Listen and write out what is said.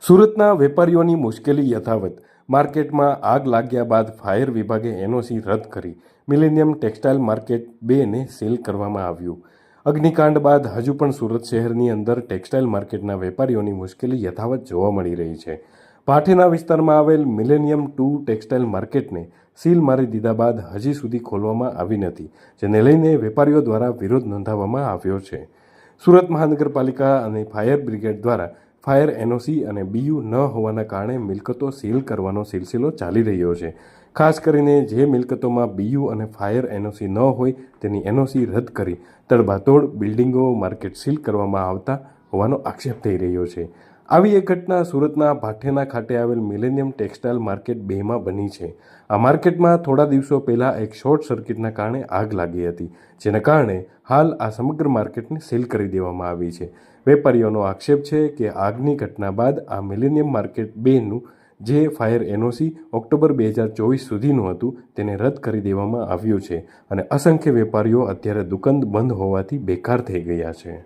સુરતના વેપારીઓની મુશ્કેલી યથાવત. માર્કેટમાં આગ લાગ્યા બાદ ફાયર વિભાગે એનઓસી રદ કરી મિલેનિયમ ટેક્સટાઇલ માર્કેટ 2ને સીલ કરવામાં આવ્યું. અગ્નિકાંડ બાદ હજુ પણ સુરત શહેરની અંદર ટેક્સટાઇલ માર્કેટના વેપારીઓની મુશ્કેલી યથાવત જોવા મળી રહી છે. પાઠેના વિસ્તારમાં આવેલ મિલેનિયમ 2 ટેક્સટાઇલ માર્કેટને સીલ મારી દીધા બાદ હજી સુધી ખોલવામાં આવી નથી, જેને લઈને વેપારીઓ દ્વારા વિરોધ નોંધાવવામાં આવ્યો છે. સુરત મહાનગરપાલિકા અને ફાયર બ્રિગેડ દ્વારા ફાયર એનઓસી અને બીયુ ન હોવાના કારણે મિલકતો સીલ કરવાનો સિલસિલો ચાલી રહ્યો છે. ખાસ કરીને જે મિલકતોમાં બીયુ અને ફાયર એનઓસી ન હોય તેની એનઓસી રદ કરી તડબાતોડ બિલ્ડિંગો માર્કેટ સીલ કરવામાં આવતા હોવાનો આક્ષેપ થઈ રહ્યો છે. આવી એક ઘટના સુરતના ભાઠેના ખાતે આવેલ મિલેનિયમ ટેક્સટાઇલ માર્કેટ 2માં બની છે. આ માર્કેટમાં થોડા દિવસો પહેલાં એક શોર્ટ સર્કિટના કારણે આગ લાગી હતી, જેના કારણે હાલ આ સમગ્ર માર્કેટને સીલ કરી દેવામાં આવી છે. વેપારીઓનો આક્ષેપ છે કે આગની ઘટના બાદ આ મિલેનિયમ માર્કેટ 2નું જે ફાયર એનઓસી ઓક્ટોબર 2024 સુધીનું હતું તેને રદ કરી દેવામાં આવ્યું છે અને અસંખ્ય વેપારીઓ અત્યારે દુકાન બંધ હોવાથી બેકાર થઈ ગયા છે.